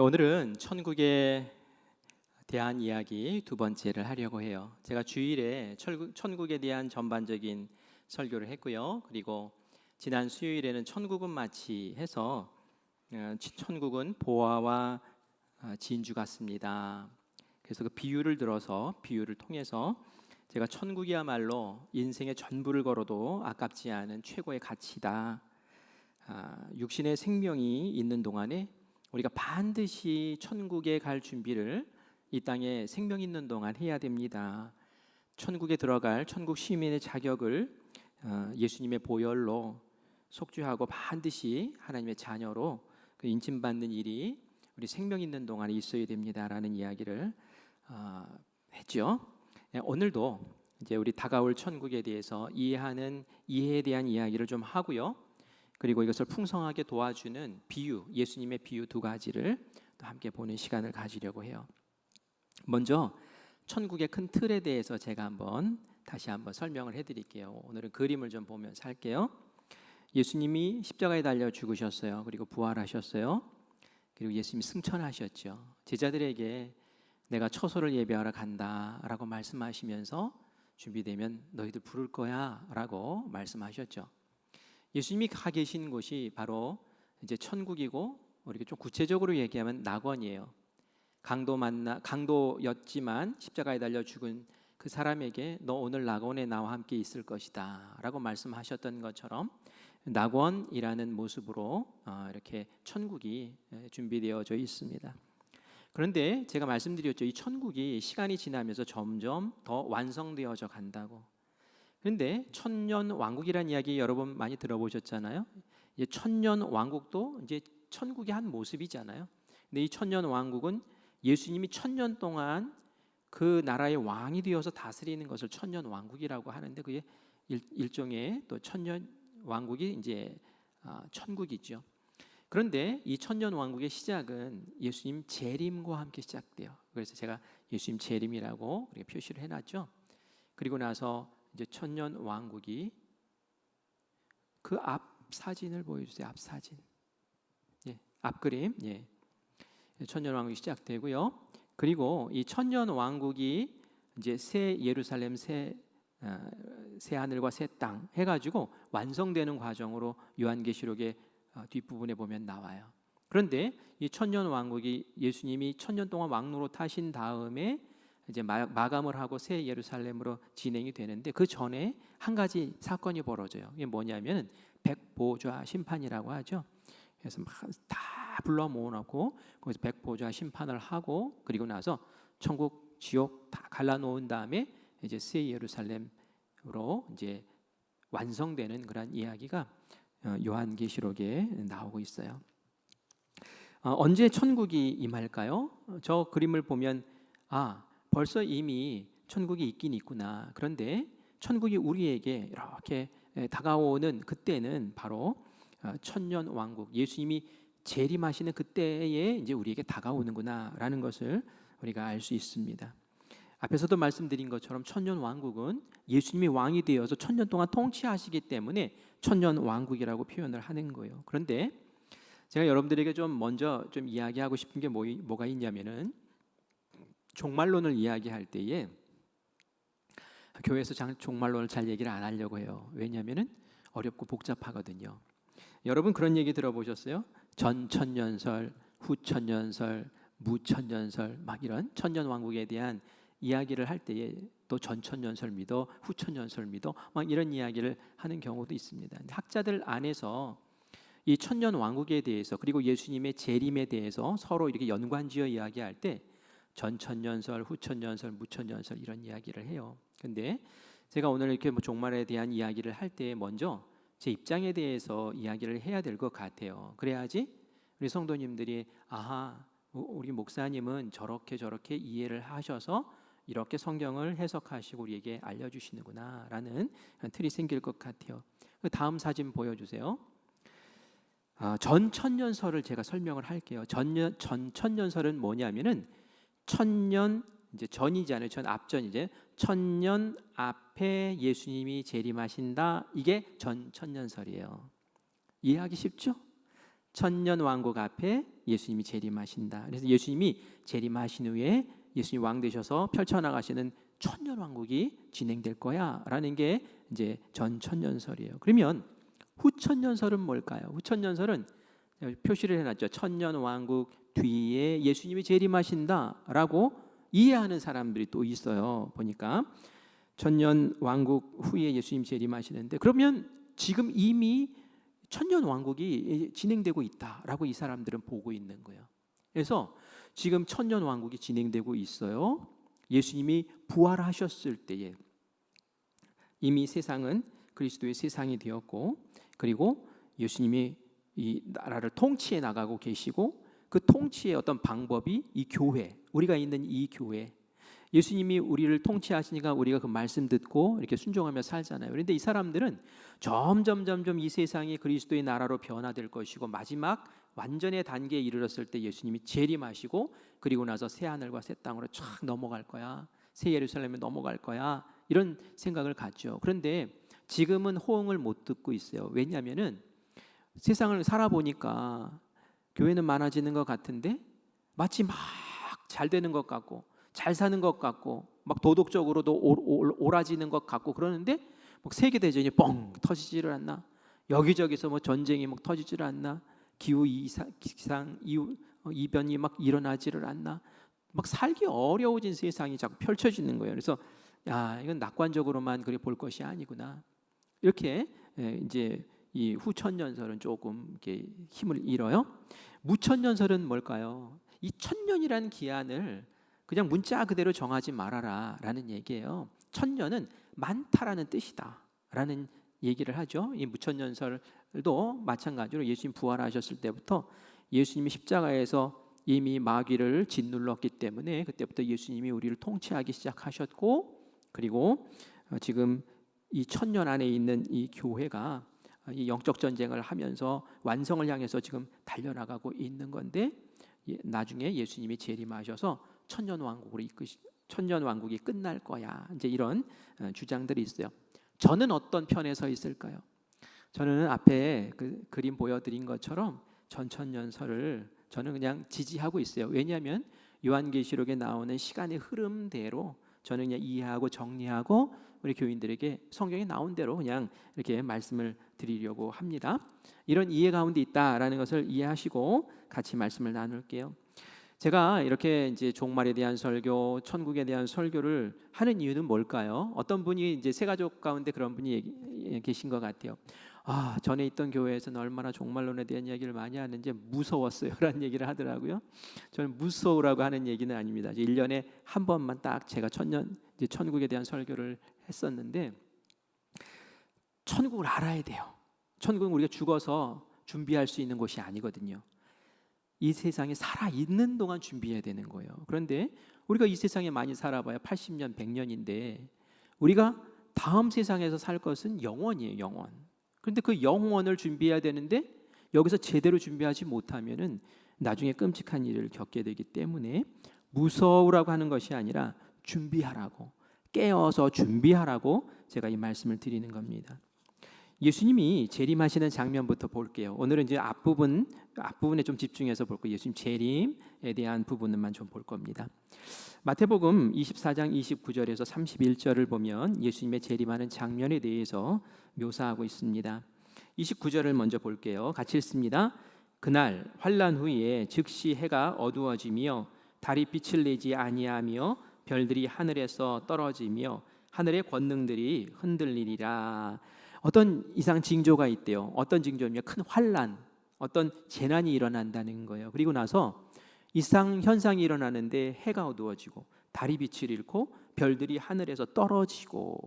오늘은 천국에 대한 이야기 두 번째를 하려고 해요. 제가 주일에 천국에 대한 전반적인 설교를 했고요. 그리고 지난 수요일에는 천국은 마치 해서 천국은 보화와 진주 같습니다. 그래서 그 비유를 통해서 제가 천국이야말로 인생의 전부를 걸어도 아깝지 않은 최고의 가치다. 육신의 생명이 있는 동안에 우리가 반드시 천국에 갈 준비를 이 땅에 생명 있는 동안 해야 됩니다. 천국에 들어갈 천국 시민의 자격을 예수님의 보혈로 속죄하고 반드시 하나님의 자녀로 그 인침받는 일이 우리 생명 있는 동안에 있어야 됩니다라는 이야기를 했죠. 오늘도 이제 우리 다가올 천국에 대해서 이해에 대한 이야기를 좀 하고요. 그리고 이것을 풍성하게 도와주는 비유, 예수님의 비유 두 가지를 또 함께 보는 시간을 가지려고 해요. 먼저 천국의 큰 틀에 대해서 제가 다시 한번 설명을 해드릴게요. 오늘은 그림을 좀 보면서 할게요. 예수님이 십자가에 달려 죽으셨어요. 그리고 부활하셨어요. 그리고 예수님이 승천하셨죠. 제자들에게 내가 처소를 예배하러 간다라고 말씀하시면서 준비되면 너희들 부를 거야라고 말씀하셨죠. 예수님이 가 계신 곳이 바로 이제 천국이고, 우리가 좀 구체적으로 얘기하면 낙원이에요. 강도였지만 십자가에 달려 죽은 그 사람에게 너 오늘 낙원에 나와 함께 있을 것이다 라고 말씀하셨던 것처럼 낙원이라는 모습으로 이렇게 천국이 준비되어져 있습니다. 그런데 제가 말씀드렸죠. 이 천국이 시간이 지나면서 점점 더 완성되어져 간다고. 그런데 천년 왕국이라는 이야기 여러분 많이 들어보셨잖아요. 천년 왕국도 이제 천국의 한 모습이잖아요. 근데 이 천년 왕국은 예수님이 천년 동안 그 나라의 왕이 되어서 다스리는 것을 천년 왕국이라고 하는데, 그게 일종의 또 천년 왕국이 이제 천국이죠. 그런데 이 천년 왕국의 시작은 예수님 재림과 함께 시작돼요. 그래서 제가 예수님 재림이라고 표시를 해놨죠. 그리고 나서 이제 천년 왕국이 그 앞 사진을 보여주세요. 앞 사진, 앞 그림, 천년 왕국이 시작되고요. 그리고 이 천년 왕국이 이제 새 예루살렘, 새 하늘과 새 땅 해가지고 완성되는 과정으로 요한계시록의 뒷부분에 보면 나와요. 그런데 이 천년 왕국이 예수님이 천년 동안 왕로로 타신 다음에 이제 마감을 하고 새 예루살렘으로 진행이 되는데, 그 전에 한 가지 사건이 벌어져요. 이게 뭐냐면 백보좌 심판이라고 하죠. 그래서 막 다 불러 모아놓고 거기서 백보좌 심판을 하고, 그리고 나서 천국, 지옥 다 갈라놓은 다음에 이제 새 예루살렘으로 이제 완성되는 그런 이야기가 요한계시록에 나오고 있어요. 언제 천국이 임할까요? 저 그림을 보면 벌써 이미 천국이 있긴 있구나. 그런데 천국이 우리에게 이렇게 다가오는 그때는 바로 천년 왕국, 예수님이 재림하시는 그때에 이제 우리에게 다가오는구나라는 것을 우리가 알 수 있습니다. 앞에서도 말씀드린 것처럼 천년 왕국은 예수님이 왕이 되어서 천년 동안 통치하시기 때문에 천년 왕국이라고 표현을 하는 거예요. 그런데 제가 여러분들에게 먼저 이야기하고 싶은 게 뭐가 있냐면은, 종말론을 이야기할 때에 교회에서 종말론을 잘 얘기를 안 하려고 해요. 왜냐하면은 어렵고 복잡하거든요. 여러분 그런 얘기 들어보셨어요? 전천년설, 후천년설, 무천년설, 막 이런 천년 왕국에 대한 이야기를 할 때에 또 전천년설 믿어, 후천년설 믿어, 막 이런 이야기를 하는 경우도 있습니다. 학자들 안에서 이 천년 왕국에 대해서, 그리고 예수님의 재림에 대해서 서로 이렇게 연관지어 이야기할 때 전천년설, 후천년설, 무천년설 이런 이야기를 해요. 근데 제가 오늘 이렇게 종말에 대한 이야기를 할 때 먼저 제 입장에 대해서 이야기를 해야 될 것 같아요. 그래야지 우리 성도님들이 우리 목사님은 저렇게 이해를 하셔서 이렇게 성경을 해석하시고 우리에게 알려주시는구나 라는 틀이 생길 것 같아요. 다음 사진 보여주세요. 전천년설을 제가 설명을 할게요. 전천년설은 뭐냐면은 천년, 이제 전이잖아요. 앞전이제 천년 앞에 예수님이 재림하신다. 이게 전천년설이에요. 이해하기 쉽죠? 천년 왕국 앞에 예수님이 재림하신다. 그래서 예수님이 재림하신 후에 예수님 왕 되셔서 펼쳐나가시는 천년왕국이 진행될 거야 라는 게 이제 전천년설이에요. 그러면 후천년설은 뭘까요? 후천년설은 표시를 해놨죠. 천년왕국 뒤에 예수님이 재림하신다라고 이해하는 사람들이 또 있어요. 보니까 천년왕국 후에 예수님 재림하시는데, 그러면 지금 이미 천년왕국이 진행되고 있다라고 이 사람들은 보고 있는 거예요. 그래서 지금 천년왕국이 진행되고 있어요. 예수님이 부활하셨을 때에 이미 세상은 그리스도의 세상이 되었고, 그리고 예수님이 이 나라를 통치해 나가고 계시고, 그 통치의 어떤 방법이 이 교회, 우리가 있는 이 교회, 예수님이 우리를 통치하시니까 우리가 그 말씀 듣고 이렇게 순종하며 살잖아요. 그런데 이 사람들은 점점 이 세상이 그리스도의 나라로 변화될 것이고, 마지막 완전의 단계에 이르렀을 때 예수님이 재림하시고, 그리고 나서 새 하늘과 새 땅으로 쫙 넘어갈 거야, 새 예루살렘에 넘어갈 거야, 이런 생각을 갖죠. 그런데 지금은 호응을 못 듣고 있어요. 왜냐하면은 세상을 살아보니까 교회는 많아지는 것 같은데 마치 막 잘 되는 것 같고 잘 사는 것 같고 막 도덕적으로도 옳아지는 것 같고 그러는데 막 세계 대전이 뻥 터지지를 않나, 여기저기서 뭐 전쟁이 막 터지지를 않나, 기후 기상 이변이 막 일어나지를 않나, 막 살기 어려워진 세상이 자꾸 펼쳐지는 거예요. 그래서 야, 이건 낙관적으로만 그래 볼 것이 아니구나, 이렇게 이제 이 후천년설은 조금 이렇게 힘을 잃어요. 무천년설은 뭘까요? 이 천년이라는 기한을 그냥 문자 그대로 정하지 말아라라는 얘기예요. 천년은 많다라는 뜻이다라는 얘기를 하죠. 이 무천년설도 마찬가지로 예수님 부활하셨을 때부터 예수님이 십자가에서 이미 마귀를 짓눌렀기 때문에 그때부터 예수님이 우리를 통치하기 시작하셨고, 그리고 지금 이 천년 안에 있는 이 교회가 이 영적 전쟁을 하면서 완성을 향해서 지금 달려나가고 있는 건데, 나중에 예수님이 재림하셔서 천년 왕국이 끝날 거야, 이제 이런 주장들이 있어요. 저는 어떤 편에 서 있을까요? 저는 앞에 그 그림 보여드린 것처럼 전천년설을 저는 그냥 지지하고 있어요. 왜냐하면 요한계시록에 나오는 시간의 흐름대로 저는 그냥 이해하고 정리하고 우리 교인들에게 성경에 나온 대로 그냥 이렇게 말씀을 드리려고 합니다. 이런 이해 가운데 있다라는 것을 이해하시고 같이 말씀을 나눌게요. 제가 이렇게 이제 종말에 대한 설교, 천국에 대한 설교를 하는 이유는 뭘까요? 어떤 분이 이제 세 가족 가운데 그런 분이 계신 것 같아요. 아, 전에 있던 교회에서는 얼마나 종말론에 대한 이야기를 많이 하는지 무서웠어요라는 얘기를 하더라고요. 저는 무서우라고 하는 얘기는 아닙니다. 1년에 한 번만 딱 제가 이제 천국에 대한 설교를 했었는데, 천국을 알아야 돼요. 천국은 우리가 죽어서 준비할 수 있는 곳이 아니거든요. 이 세상에 살아있는 동안 준비해야 되는 거예요. 그런데 우리가 이 세상에 많이 살아봐야 80년, 100년인데 우리가 다음 세상에서 살 것은 영원이에요, 영원. 그런데 그 영원을 준비해야 되는데 여기서 제대로 준비하지 못하면은 나중에 끔찍한 일을 겪게 되기 때문에 무서우라고 하는 것이 아니라 준비하라고, 깨어서 준비하라고 제가 이 말씀을 드리는 겁니다. 예수님이 재림하시는 장면부터 볼게요. 오늘은 이제 앞부분에 좀 집중해서 볼 거예요. 예수님 재림에 대한 부분만 좀 볼 겁니다. 마태복음 24장 29절에서 31절을 보면 예수님의 재림하는 장면에 대해서 묘사하고 있습니다. 29절을 먼저 볼게요. 같이 읽습니다. 그날 환난 후에 즉시 해가 어두워지며 달이 빛을 내지 아니하며 별들이 하늘에서 떨어지며 하늘의 권능들이 흔들리리라. 어떤 이상 징조가 있대요. 어떤 징조냐면 큰 환난, 어떤 재난이 일어난다는 거예요. 그리고 나서 이상 현상이 일어나는데 해가 어두워지고 달이 빛을 잃고 별들이 하늘에서 떨어지고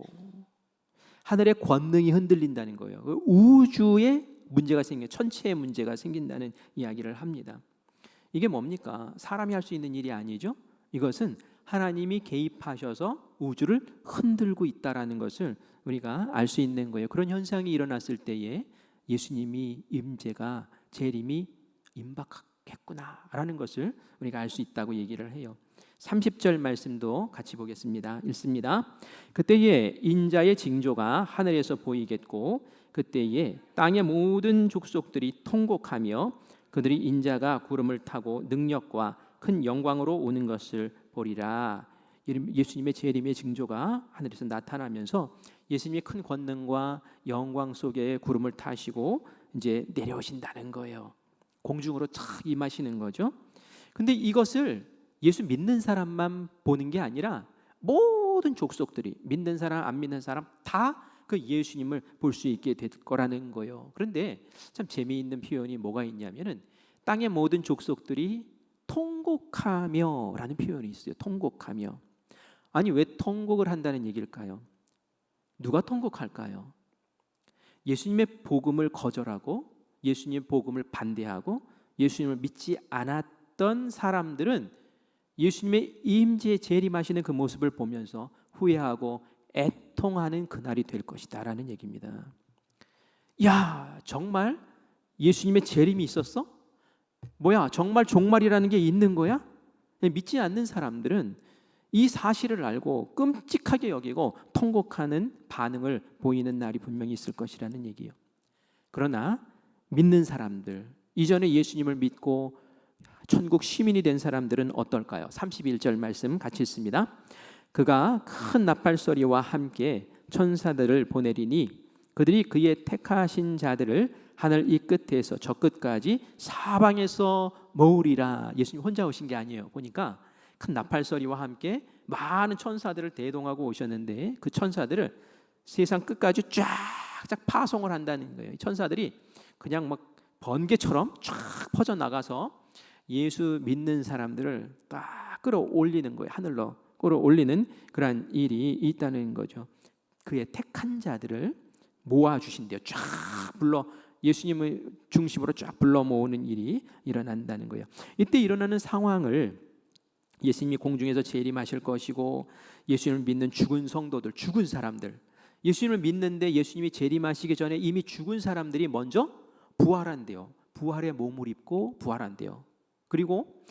하늘의 권능이 흔들린다는 거예요. 우주에 문제가 생겨, 천체에 문제가 생긴다는 이야기를 합니다. 이게 뭡니까? 사람이 할 수 있는 일이 아니죠. 이것은 하나님이 개입하셔서 우주를 흔들고 있다라는 것을 우리가 알 수 있는 거예요. 그런 현상이 일어났을 때에 예수님이 임재가 재림이 임박했구나라는 것을 우리가 알 수 있다고 얘기를 해요. 30절 말씀도 같이 보겠습니다. 읽습니다. 그때에 인자의 징조가 하늘에서 보이겠고 그때에 땅의 모든 족속들이 통곡하며 그들이 인자가 구름을 타고 능력과 큰 영광으로 오는 것을 보리라. 예수님의 재림의 징조가 하늘에서 나타나면서 예수님이 큰 권능과 영광 속에 구름을 타시고 이제 내려오신다는 거예요. 공중으로 착 임하시는 거죠. 근데 이것을 예수 믿는 사람만 보는 게 아니라 모든 족속들이, 믿는 사람 안 믿는 사람 다 그 예수님을 볼 수 있게 될 거라는 거예요. 그런데 참 재미있는 표현이 뭐가 있냐면은 땅의 모든 족속들이 통곡하며 라는 표현이 있어요. 통곡하며. 아니, 왜 통곡을 한다는 얘기일까요? 누가 통곡할까요? 예수님의 복음을 거절하고 예수님의 복음을 반대하고 예수님을 믿지 않았던 사람들은 예수님의 임재에 재림하시는 그 모습을 보면서 후회하고 애통하는 그날이 될 것이다 라는 얘기입니다. 야, 정말 예수님의 재림이 있었어? 뭐야, 정말 종말이라는 게 있는 거야? 믿지 않는 사람들은 이 사실을 알고 끔찍하게 여기고 통곡하는 반응을 보이는 날이 분명히 있을 것이라는 얘기예요. 그러나 믿는 사람들, 이전에 예수님을 믿고 천국 시민이 된 사람들은 어떨까요? 31절 말씀 같이 읽습니다. 그가 큰 나팔 소리와 함께 천사들을 보내리니 그들이 그의 택하신 자들을 하늘 이 끝에서 저 끝까지 사방에서 모으리라. 예수님 혼자 오신 게 아니에요. 보니까 큰 나팔 소리와 함께 많은 천사들을 대동하고 오셨는데 그 천사들을 세상 끝까지 쫙쫙 파송을 한다는 거예요. 천사들이 그냥 막 번개처럼 쫙 퍼져나가서 예수 믿는 사람들을 딱 끌어올리는 거예요. 하늘로 끌어올리는 그러한 일이 있다는 거죠. 그의 택한 자들을 모아주신대요. 쫙 불러, 예수님을 중심으로 쫙 불러 모으는 일이 일어난다는 거예요. 이때 일어나는 상황을 예수님이 공중에서 재림하실 것이고 예수님을 믿는 죽은 성도들, 죽은 사람들, 예수님을 믿는데 예수님이 재림하시기 전에 이미 죽은 사람들이 먼저 부활한대요. 부활의 몸을 입고 부활한대요. 그리고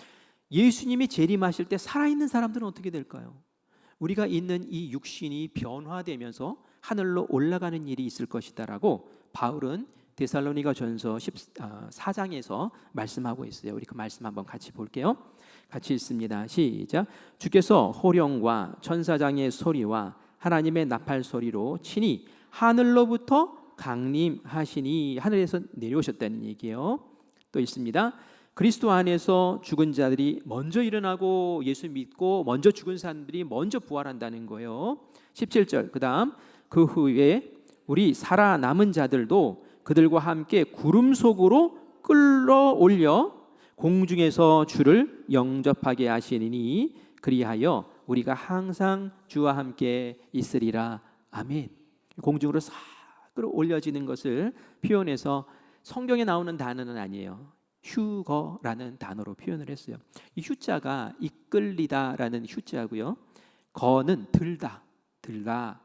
예수님이 재림하실 때 살아있는 사람들은 어떻게 될까요? 우리가 있는 이 육신이 변화되면서 하늘로 올라가는 일이 있을 것이다라고 바울은 데살로니가전서 14장에서 말씀하고 있어요. 우리 그 말씀 한번 같이 볼게요. 같이 읽습니다. 시작. 주께서 호령과 천사장의 소리와 하나님의 나팔 소리로 친히 하늘로부터 강림하시니, 하늘에서 내려오셨다는 얘기예요. 또 있습니다. 그리스도 안에서 죽은 자들이 먼저 일어나고 예수 믿고 먼저 죽은 사람들이 먼저 부활한다는 거예요. 17절. 그다음 그 후에 우리 살아남은 자들도 그들과 함께 구름 속으로 끌어올려 공중에서 주를 영접하게 하시니 그리하여 우리가 항상 주와 함께 있으리라. 아멘. 공중으로 싹 끌어올려지는 것을 표현해서 성경에 나오는 단어는 아니에요. 휴거라는 단어로 표현을 했어요. 이 휴자가 이끌리다라는 휴자고요. 거는 들다.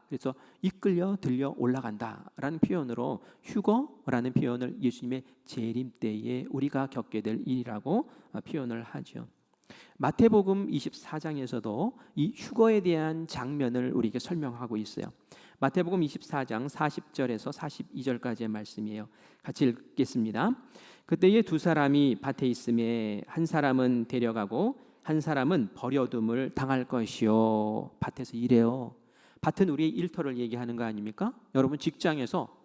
그래서 이끌려 들려 올라간다라는 표현으로 휴거라는 표현을 예수님의 재림 때에 우리가 겪게 될 일이라고 표현을 하죠. 마태복음 24장에서도 이 휴거에 대한 장면을 우리에게 설명하고 있어요. 마태복음 24장 40절에서 42절까지의 말씀이에요. 같이 읽겠습니다. 그때에 두 사람이 밭에 있음에 한 사람은 데려가고 한 사람은 버려둠을 당할 것이요. 밭에서 일해요. 밭은 우리의 일터를 얘기하는 거 아닙니까? 여러분 직장에서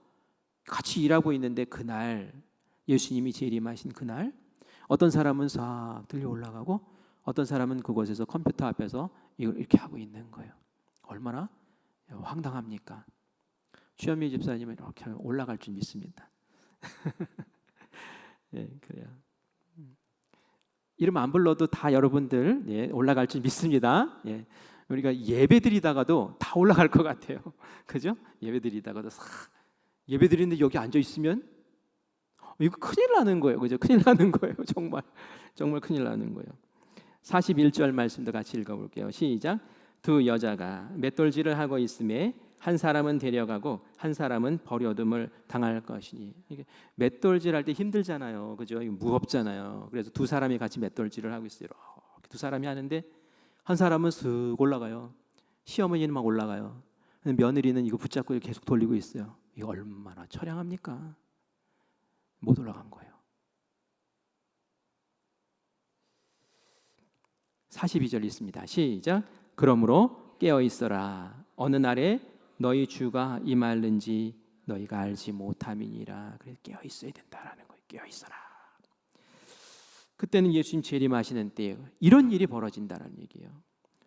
같이 일하고 있는데 그날 예수님이 재림하신 그날 어떤 사람은 싹 들려 올라가고 어떤 사람은 그곳에서 컴퓨터 앞에서 이걸 이렇게 하고 있는 거예요. 얼마나 황당합니까? 주현미 집사님은 이렇게 올라갈 줄 믿습니다. 예, 그래요. 이름 안 불러도 다 여러분들 예, 올라갈 줄 믿습니다. 예. 우리가 예배 드리다가도 다 올라갈 것 같아요. 그죠? 예배 드리다가도 예배 드리는데 여기 앉아 있으면 이거 큰일 나는 거예요. 그죠? 큰일 나는 거예요. 정말 큰일 나는 거예요. 41절 말씀도 같이 읽어볼게요. 시작. 두 여자가 맷돌질을 하고 있음에 한 사람은 데려가고 한 사람은 버려둠을 당할 것이니. 이게 맷돌질할 때 힘들잖아요. 그죠? 이거 무겁잖아요. 그래서 두 사람이 같이 맷돌질을 하고 있어요. 이렇게 두 사람이 하는데 한 사람은 쓱 올라가요. 시어머니는 막 올라가요. 며느리는 이거 붙잡고 계속 돌리고 있어요. 이거 얼마나 처량합니까? 못 올라간 거예요. 42절 있습니다. 시작. 그러므로 깨어 있어라. 어느 날에 너희 주가 임하는지 너희가 알지 못함이니라. 그래서 깨어 있어야 된다라는 거예요. 깨어 있어라. 그때는 예수님 재림하시는 때에 이런 일이 벌어진다는 얘기예요.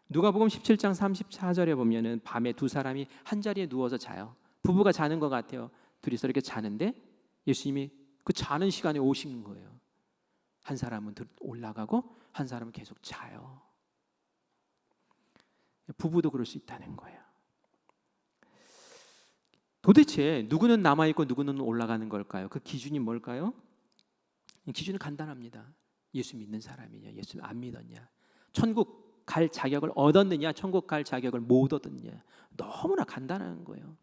누가복음 17장 34절에 보면은 밤에 두 사람이 한 자리에 누워서 자요. 부부가 자는 것 같아요. 둘이서 이렇게 자는데 예수님이 그 자는 시간에 오신 거예요. 한 사람은 올라가고 한 사람은 계속 자요. 부부도 그럴 수 있다는 거예요. 도대체 누구는 남아있고 누구는 올라가는 걸까요? 그 기준이 뭘까요? 기준은 간단합니다. 예수 믿는 사람이냐, 예수 안 믿었냐, 천국 갈 자격을 얻었느냐, 천국 갈 자격을 못 얻었느냐. 너무나 간단한 거예요.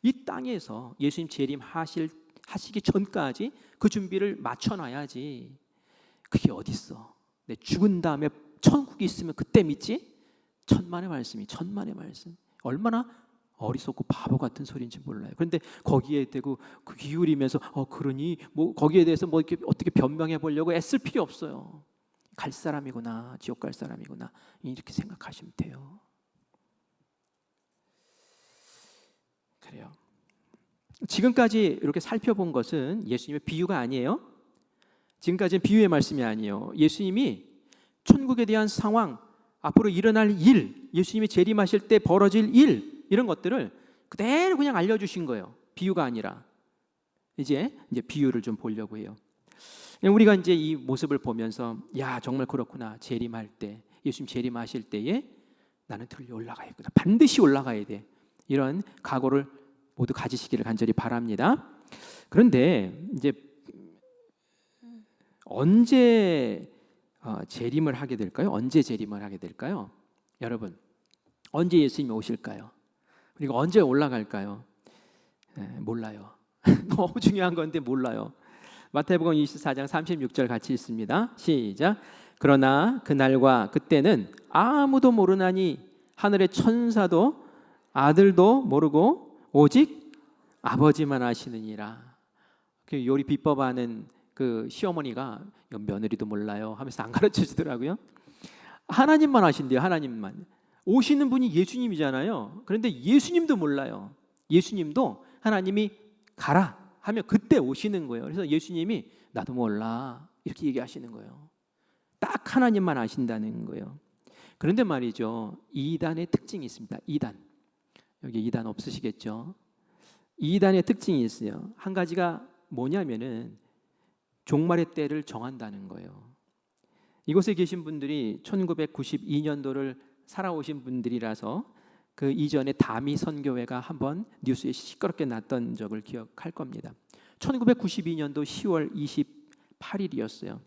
이 땅에서 예수님 재림하시기 전까지 그 준비를 맞춰놔야지. 그게 어딨어? 내 죽은 다음에 천국이 있으면 그때 믿지? 천만의 말씀이 천만의 말씀. 얼마나 어리석고 바보 같은 소리인지 몰라요. 그런데 거기에 대고 기울이면서 그러니 뭐 거기에 대해서 뭐 이렇게 어떻게 변명해 보려고 애쓸 필요 없어요. 갈 사람이구나, 지옥 갈 사람이구나, 이렇게 생각하시면 돼요. 그래요. 지금까지 이렇게 살펴본 것은 예수님의 비유가 아니에요. 지금까지는 비유의 말씀이 아니에요. 예수님이 천국에 대한 상황, 앞으로 일어날 일, 예수님이 재림하실 때 벌어질 일, 이런 것들을 그대로 그냥 알려주신 거예요. 비유가 아니라. 이제 비유를 좀 보려고 해요. 우리가 이제 이 모습을 보면서 야, 정말 그렇구나. 재림할 때, 예수님 재림하실 때에 나는 들려 올라가야겠구나. 반드시 올라가야 돼. 이런 각오를 모두 가지시기를 간절히 바랍니다. 그런데 이제 언제 재림을 하게 될까요? 언제 재림을 하게 될까요? 여러분, 언제 예수님이 오실까요? 그리고 언제 올라갈까요? 몰라요. 너무 중요한 건데 몰라요. 마태복음 24장 36절 같이 읽습니다. 시작. 그러나 그날과 그때는 아무도 모르나니 하늘의 천사도 아들도 모르고 오직 아버지만 아시느니라. 그 요리 비법하는 그 시어머니가 며느리도 몰라요 하면서 안 가르쳐 주더라고요. 하나님만 아신대요. 하나님만. 오시는 분이 예수님이잖아요. 그런데 예수님도 몰라요. 예수님도 하나님이 가라 하면 그때 오시는 거예요. 그래서 예수님이 나도 몰라 이렇게 얘기하시는 거예요. 딱 하나님만 아신다는 거예요. 그런데 말이죠, 이단의 특징이 있습니다. 이단. 여기 이단 없으시겠죠? 이단의 특징이 있어요. 한 가지가 뭐냐면은 종말의 때를 정한다는 거예요. 이곳에 계신 분들이 1992년도를 살아오신 분들이라서 그 이전에 다미 선교회가 한번 뉴스에 시끄럽게 났던 적을 기억할 겁니다. 1992년도 10월 28일이었어요.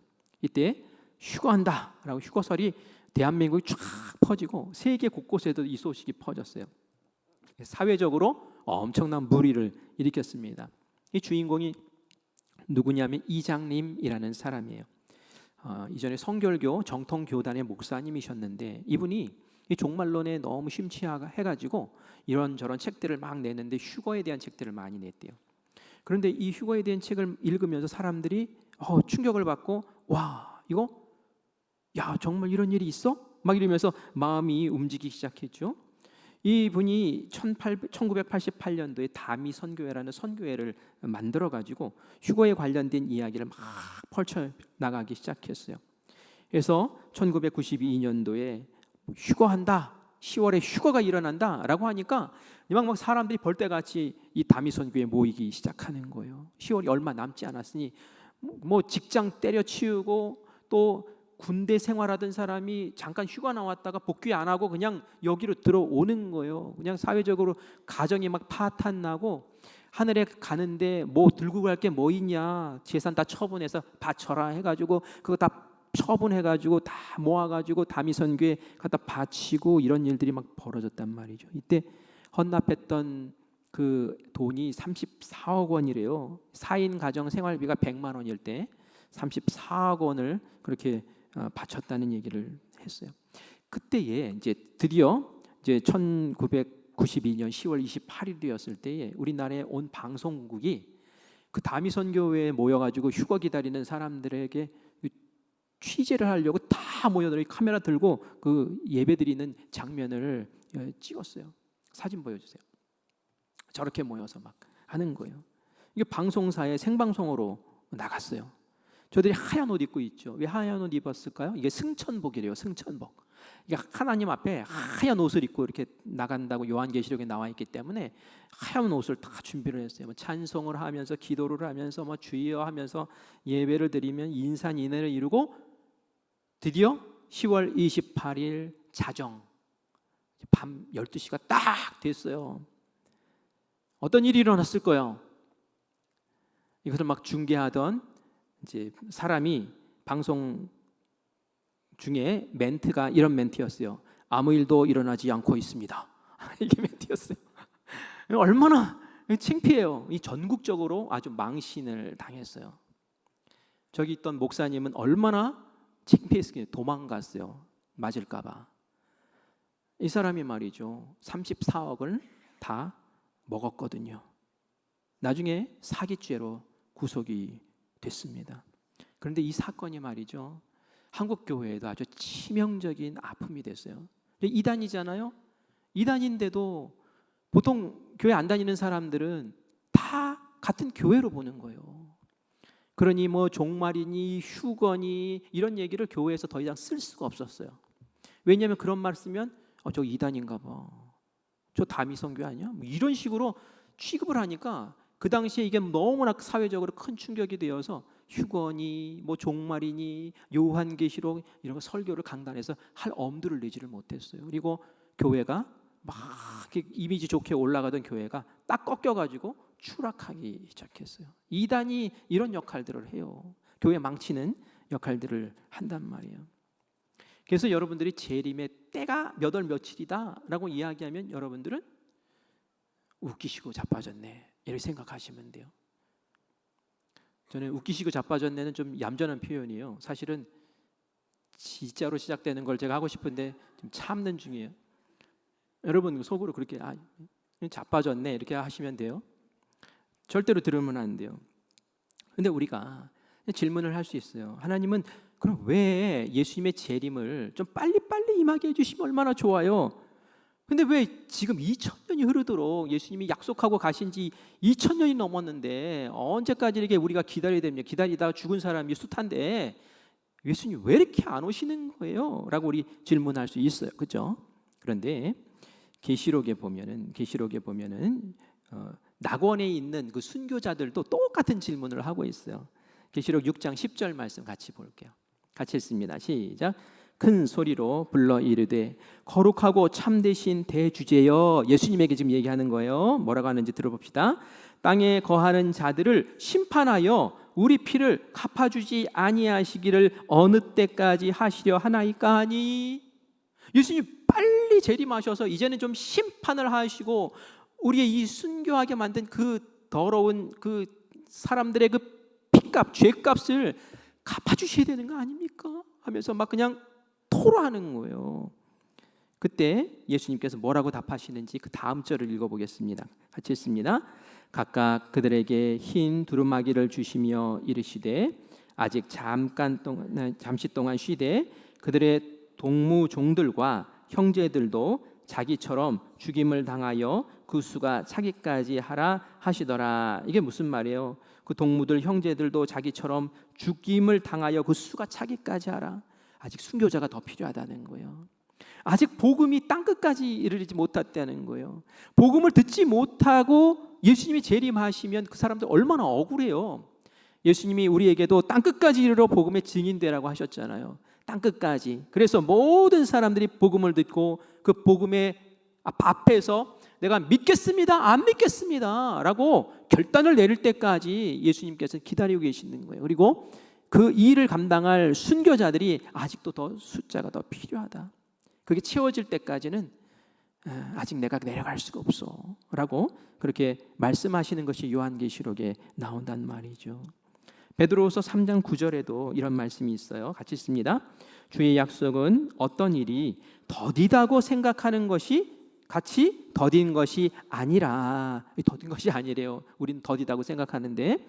이때 휴거한다라고 휴거설이 대한민국에 쫙 퍼지고 세계 곳곳에도 이 소식이 퍼졌어요. 사회적으로 엄청난 물의를 일으켰습니다. 이 주인공이 누구냐면 이장님이라는 사람이에요. 이전에 성결교 정통교단의 목사님이셨는데 이분이 이 종말론에 너무 심취해가지고 이런저런 책들을 막 내는데 휴거에 대한 책들을 많이 냈대요. 그런데 이 휴거에 대한 책을 읽으면서 사람들이 충격을 받고 와, 이거 야, 정말 이런 일이 있어? 막 이러면서 마음이 움직이기 시작했죠. 이분이 1988년도에 다미 선교회라는 선교회를 만들어 가지고 휴거에 관련된 이야기를 막 펼쳐 나가기 시작했어요. 그래서 1992년도에 휴거한다, 10월에 휴거가 일어난다라고 하니까 막 사람들이 벌떼같이 이 다미 선교회에 모이기 시작하는 거예요. 10월이 얼마 남지 않았으니 뭐 직장 때려치우고 또 군대 생활하던 사람이 잠깐 휴가 나왔다가 복귀 안 하고 그냥 여기로 들어오는 거예요. 그냥 사회적으로 가정이 막 파탄 나고 하늘에 가는데 뭐 들고 갈 게 뭐 있냐, 재산 다 처분해서 바쳐라 해가지고 그거 다 처분해가지고 다 모아가지고 다미선교에 갖다 바치고 이런 일들이 막 벌어졌단 말이죠. 이때 헌납했던 그 돈이 34억 원이래요. 4인 가정 생활비가 100만 원일 때 34억 원을 그렇게 바쳤다는 얘기를 했어요. 그때에 이제 드디어 이제 1992년 10월 28일이었을 때에 우리나라에 온 방송국이 그 다미선교회에 모여가지고 휴거 기다리는 사람들에게 취재를 하려고 다 다 모여들어 카메라 들고 그 예배드리는 장면을 찍었어요. 사진 보여주세요. 저렇게 모여서 막 하는 거예요. 이게 방송사에 생방송으로 나갔어요. 저들이 하얀 옷 입고 있죠. 왜 하얀 옷 입었을까요? 이게 승천복이래요. 승천복. 이게 하나님 앞에 하얀 옷을 입고 이렇게 나간다고 요한계시록에 나와 있기 때문에 하얀 옷을 다 준비를 했어요. 뭐 찬송을 하면서 기도를 하면서 뭐 주여 하면서 예배를 드리면 인산인해를 이루고 드디어 10월 28일 자정 밤 12시가 딱 됐어요. 어떤 일이 일어났을 거예요? 이것을 막 중계하던 이제 사람이 방송 중에 멘트가 이런 멘트였어요. 아무 일도 일어나지 않고 있습니다. 이게 멘트였어요. 얼마나 창피해요. 이 전국적으로 아주 망신을 당했어요. 저기 있던 목사님은 얼마나 창피했을까요? 도망갔어요. 맞을까 봐. 이 사람이 말이죠. 34억을 다 먹었거든요. 나중에 사기죄로 구속이 됐습니다. 그런데 이 사건이 말이죠. 한국 교회에도 아주 치명적인 아픔이 됐어요. 이단이잖아요. 이단인데도 보통 교회 안 다니는 사람들은 다 같은 교회로 보는 거예요. 그러니 뭐 종말이니 휴거니 이런 얘기를 교회에서 더 이상 쓸 수가 없었어요. 왜냐하면 그런 말 쓰면 저 이단인가 봐. 저 다미성교 아니야? 뭐 이런 식으로 취급을 하니까 그 당시에 이게 너무나 사회적으로 큰 충격이 되어서 휴거니 뭐 종말이니 요한계시록 이런 거 설교를 강단에서 할 엄두를 내지를 못했어요. 그리고 교회가 막 이미지 좋게 올라가던 교회가 딱 꺾여가지고 추락하기 시작했어요. 이단이 이런 역할들을 해요. 교회 망치는 역할들을 한단 말이에요. 그래서 여러분들이 재림의 때가 몇 월 며칠이다 라고 이야기하면 여러분들은 웃기시고 자빠졌네 이렇게 생각하시면 돼요. 저는 웃기시고 자빠졌네는 좀 얌전한 표현이에요. 사실은 진짜로 시작되는 걸 제가 하고 싶은데 좀 참는 중이에요. 여러분 속으로 그렇게 자빠졌네 이렇게 하시면 돼요. 절대로 들으면 안 돼요. 근데 우리가 질문을 할 수 있어요. 하나님은 그럼 왜 예수님의 재림을 좀 빨리빨리 임하게 해주시면 얼마나 좋아요. 근데 왜 지금 2000년이 흐르도록 예수님이 약속하고 가신 지 2000년이 넘었는데 언제까지 이렇게 우리가 기다려야 됩니까? 기다리다가 죽은 사람이 숱한데 예수님 왜 이렇게 안 오시는 거예요? 라고 우리 질문할 수 있어요. 그렇죠? 그런데 계시록에 보면은 낙원에 있는 그 순교자들도 똑같은 질문을 하고 있어요. 계시록 6장 10절 말씀 같이 볼게요. 같이 읽습니다. 시작. 큰 소리로 불러 이르되 거룩하고 참되신 대주제여. 예수님에게 지금 얘기하는 거예요. 뭐라고 하는지 들어봅시다. 땅에 거하는 자들을 심판하여 우리 피를 갚아주지 아니하시기를 어느 때까지 하시려 하나이까 하니. 예수님 빨리 재림하셔서 이제는 좀 심판을 하시고 우리의 이 순교하게 만든 그 더러운 그 사람들의 그 피값, 죄값을 갚아주셔야 되는 거 아닙니까? 하면서 막 그냥 토로하는 거예요. 그때 예수님께서 뭐라고 답하시는지 그 다음 절을 읽어보겠습니다. 같이 읽습니다. 각각 그들에게 흰 두루마기를 주시며 이르시되 아직 잠시 동안 쉬되 그들의 동무종들과 형제들도 자기처럼 죽임을 당하여 그 수가 차기까지 하라 하시더라. 이게 무슨 말이에요? 그 동무들 형제들도 자기처럼 죽임을 당하여 그 수가 차기까지 하라. 아직 순교자가 더 필요하다는 거예요. 아직 복음이 땅끝까지 이르지 못했다는 거예요. 복음을 듣지 못하고 예수님이 재림하시면 그 사람들 얼마나 억울해요. 예수님이 우리에게도 땅끝까지 이르러 복음의 증인되라고 하셨잖아요. 땅끝까지. 그래서 모든 사람들이 복음을 듣고 그 복음의 앞에서 내가 믿겠습니다, 안 믿겠습니다 라고 결단을 내릴 때까지 예수님께서 기다리고 계시는 거예요. 그리고 그 일을 감당할 순교자들이 아직도 더 숫자가 더 필요하다. 그게 채워질 때까지는 아직 내가 내려갈 수가 없어 라고 그렇게 말씀하시는 것이 요한계시록에 나온단 말이죠. 베드로후서 3장 9절에도 이런 말씀이 있어요. 같이 읽습니다. 주의 약속은 어떤 일이 더디다고 생각하는 것이 같이 더딘 것이 아니라, 더딘 것이 아니래요. 우린 더디다고 생각하는데,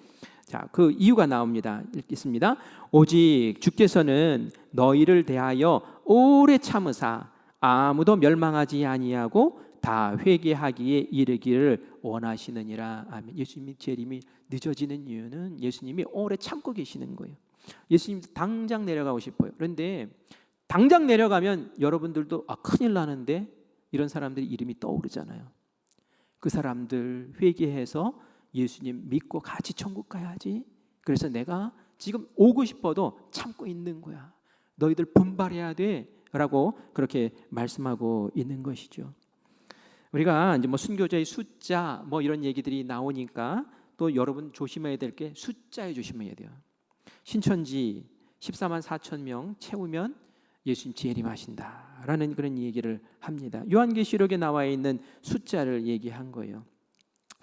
자, 그 이유가 나옵니다. 읽겠습니다. 오직 주께서는 너희를 대하여 오래 참으사 아무도 멸망하지 아니하고 다 회개하기에 이르기를 원하시느니라. 아멘. 예수님이 재림이 늦어지는 이유는 예수님이 오래 참고 계시는 거예요. 예수님 당장 내려가고 싶어요. 그런데 당장 내려가면 여러분들도 큰일 나는데, 이런 사람들이 이름이 떠오르잖아요. 그 사람들 회개해서 예수님 믿고 같이 천국 가야지. 그래서 내가 지금 오고 싶어도 참고 있는 거야. 너희들 분발해야 돼 라고 그렇게 말씀하고 있는 것이죠. 우리가 이제 순교자의 숫자 이런 얘기들이 나오니까 또 여러분 조심해야 될 게 숫자에 조심해야 돼요. 신천지 14만 4천 명 채우면 예수님 재림하신다라는 그런 얘기를 합니다. 요한계시록에 나와 있는 숫자를 얘기한 거예요.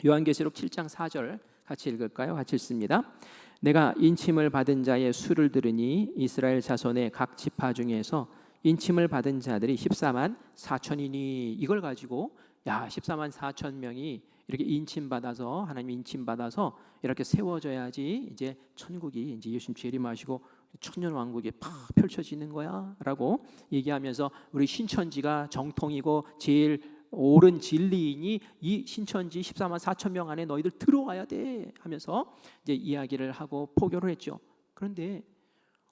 요한계시록 7장 4절 같이 읽을까요? 같이 읽습니다. 내가 인침을 받은 자의 수를 들으니 이스라엘 자손의 각 지파 중에서 인침을 받은 자들이 14만 4천이니, 이걸 가지고 14만 4천 명이 이렇게 인침받아서, 하나님 인침받아서 이렇게 세워져야지 이제 천국이, 이제 예수님 재림하시고 천년 왕국이 팍 펼쳐지는 거야 라고 얘기하면서, 우리 신천지가 정통이고 제일 옳은 진리이니 이 신천지 14만 4천 명 안에 너희들 들어와야 돼 하면서 이제 이야기를 하고 포교를 했죠. 그런데